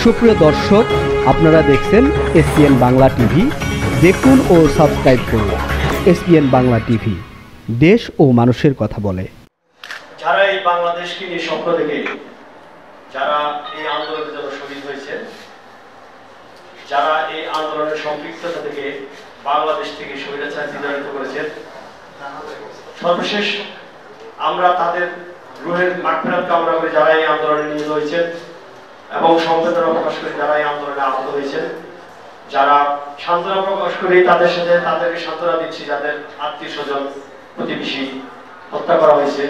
সুপ্রিয় দর্শক, আপনারা দেখছেন এসপিএন বাংলা টিভি। দেখুন ও সাবস্ক্রাইব করুন এসপিএন বাংলা টিভি, দেশ ও মানুষের কথা বলে। যারা এই বাংলাদেশকে নিয়ে স্বপ্ন দেখে, যারা এই আন্দোলনের জন্য শহীদ হয়েছে, যারা এই আন্দোলনের সম্পৃক্ততা থেকে বাংলাদেশ থেকে স্বৈরাচার বিতাড়িত করেছেন, সর্বশেষ আমরা তাদের রুহের মাগফিরাত কামনা করে যারা এই আন্দোলনে নিহত হয়েছেন এবং সংবেদনা প্রকাশ করে যারা এই আন্দোলনে আহত হয়েছেন, যারা সান্ত্বনা প্রকাশ করে তাদের সাথে তাদেরকে সান্ত্বনা দিচ্ছি যাদের আত্মীয় স্বজন প্রতিবেশী হত্যা করা হয়েছে।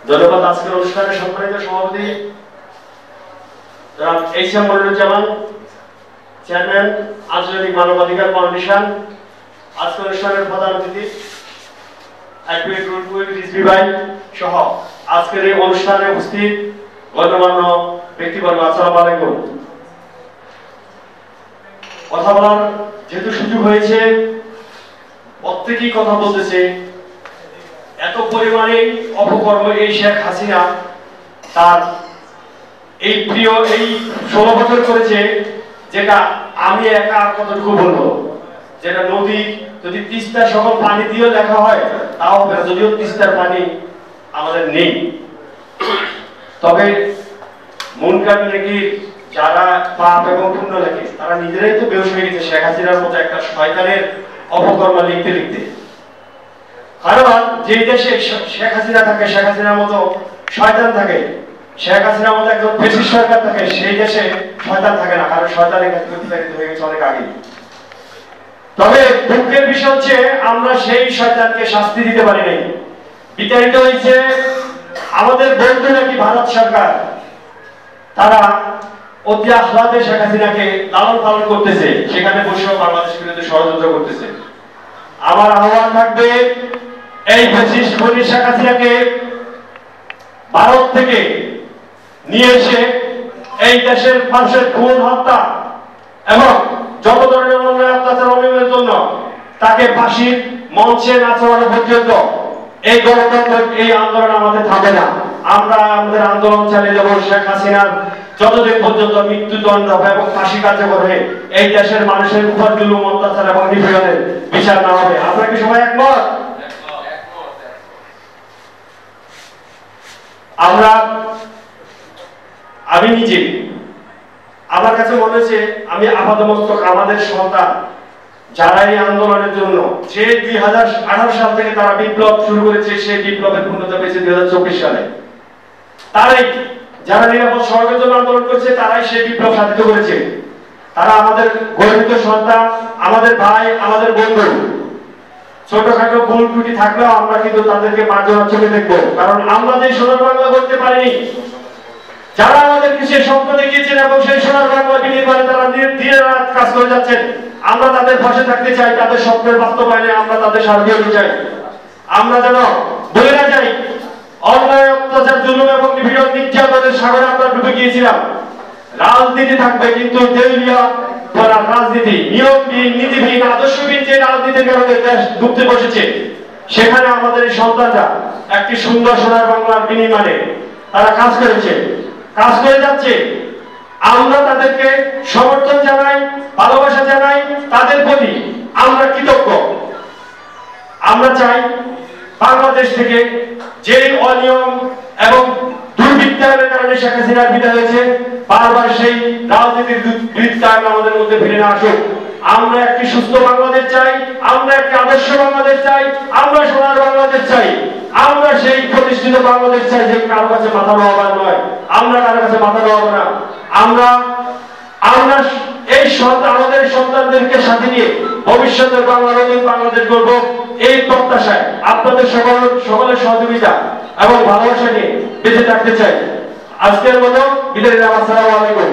ধন্যবাদ। আজকের অনুষ্ঠানের সম্মানিত সভাপতি জনাব এইচ.এম. মনিরুজ্জামান, চেয়ারম্যান আন্তর্জাতিক মানবাধিকার ফাউন্ডেশন, আজকের অনুষ্ঠানের প্রধান অতিথি অ্যাডভোকেট রুলপুর রিজভী ভাই সহ আজকের এই অনুষ্ঠানে উপস্থিত গণ্যমান্য ব্যক্তিবর্গ, আসসালামু আলাইকুম। কথা বলার যেহেতু সুযোগ হয়েছে, প্রত্যেকেই কথা বলতেছে। এত পরিমাণে অপকর্ম এই শেখ হাসিনা তার এই প্রিয় এই 16 বছর করেছে, যেটা আমি একা কতটুকু বলবো, যেটা নদী যদি তিস্তা সকল পানি দিয়েও দেখা হয় তাও হবে না, যদিও তিস্তার পানি আমাদের নেই। তবে মুনকার নাকি যারা পাপ এবং পুণ্য লেখে তারা নিজেরাই তো বেহুশ হয়ে গেছে শেখ হাসিনার মতো একটা শয়তানের অপকর্ম লিখতে লিখতে। কারণ যে দেশে শেখ হাসিনা থাকে, শেখ হাসিনার মতো শয়তান থাকে, শেখ হাসিনার মতো একজন ফ্যাসিস্ট সরকার থাকে, সেই দেশে শয়তান থাকে না, কারণ শয়তানের কাছে বিতাড়িত হয়ে গেছে অনেক আগে। তবে দুঃখের বিষয় হচ্ছে আমরা সেই শয়তানকে শাস্তি দিতে পারি নাই। বিতাড়িত হয়েছে আমাদের বন্ধু নাকি ভারত সরকার, তারা অতি আহ্লাদে শেখ হাসিনাকে লালন পালন করতেছে, সেখানে বসেও বাংলাদেশের বিরুদ্ধে ষড়যন্ত্র করতেছে। আমার আহ্বান থাকবে, এই ফ্যাসিস্ট খুনি শেখ হাসিনাকে ভারত থেকে নিয়ে এসে এই দেশের মানুষের খুন, হত্যা এবং যত ধরনের অন্যায় অত্যাচার অনিয়মের জন্য তাকে ফাঁসির মঞ্চে না চড়ানো পর্যন্ত এই গণতন্ত্র এই আন্দোলন আমাদের থামবে না। আমরা আমাদের আন্দোলন চালিয়ে যাব শেখ হাসিনার যতদিন পর্যন্ত মৃত্যুদণ্ড এবং ফাঁসি কার্যকর হয়ে এই দেশের মানুষের উপর জুলুম, অত্যাচার এবং নিপীড়নের বিচার না হবে। আপনারা কি সবাই একমত? আমি নিজে আমার কাছে মনে হচ্ছে আমি আপাতমস্তক আমাদের সন্তান যারা এই আন্দোলনের জন্য যে 2018 সাল থেকে তারা বিপ্লব শুরু করেছে, সেই বিপ্লবের পূর্ণতা পেয়েছে 2024 সালে। তারাই যারা নিরাপদ সড়কের জন্য আন্দোলন করেছে, তারাই সেই বিপ্লব সাধিত করেছে। তারা আমাদের গর্বিত সন্তান, আমাদের ভাই, আমাদের বন্ধু। ছোটখাটো ভুল ত্রুটি থাকলেও আমরা কিন্তু তাদেরকে মার্জনার চোখে দেখবো, কারণ আমরা যে সোনার বাংলা করতে পারিনি, যারা আমাদেরকে সেই স্বপ্ন দেখিয়েছেন এবং সেই সোনার বাংলা বিনির্মাণে তারা দিনের রাত কাজ করে যাচ্ছেন, আমরা তাদের পাশে থাকতে চাই, তাদের স্বপ্নের বাস্তবায়নে আমরা তাদের সাহায্য করতে চাই। আমরা যেন বলে না যাই অন্যায়, অত্যাচার, জুলুম এবং নিপীড়ন, নির্যাতনের সাগরে আমরা ডুবে গিয়েছিলাম। রাজনীতি থাকবে, কিন্তু দেউলিয়া করার রাজনীতি, নিয়মবিহীন, নীতিবিহীন, আদর্শবিহীন যে রাজনীতির কারণে দেশ ডুবতে বসেছে, সেখানে আমাদের এই সন্তানরা একটি সুন্দর সোনার বাংলার বিনির্মাণে তারা কাজ করেছে, কাজ করে যাচ্ছে। আমরা তাদেরকে সমর্থন জানাই, ভালোবাসা জানাই, তাদের প্রতি আমরা কৃতজ্ঞ। আমরা চাই বাংলাদেশ থেকে যে অনিয়ম এবং দুর্বৃত্তায়নের কারণে শেখ হাসিনার বিদায় হয়েছে, বারবার সেই রাজনীতির দুর্বৃত্তায়ন আমাদের মধ্যে ফিরে না আসুক। আমরা একটি সুস্থ বাংলাদেশ চাই, আমরা একটি আদর্শ বাংলাদেশ চাই, আমরা সোনার বাংলাদেশ চাই, আমরা সেই প্রতিষ্ঠিত বাংলাদেশ চাই যে কারো কাছে মাথা নোয়াবার নয়। আমরা কারো কাছে মাথা নোয়াবো না। আমরা এই আমাদের সন্তানদেরকে সাথে নিয়ে ভবিষ্যতের বাংলাদেশ গড়ব, এই প্রত্যাশায় আপনাদের সকলের সহযোগিতা এবং ভালোবাসা নিয়ে বেঁচে থাকতে চাই। আজকের মতো বিদায় নিলাম। আসসালামু আলাইকুম।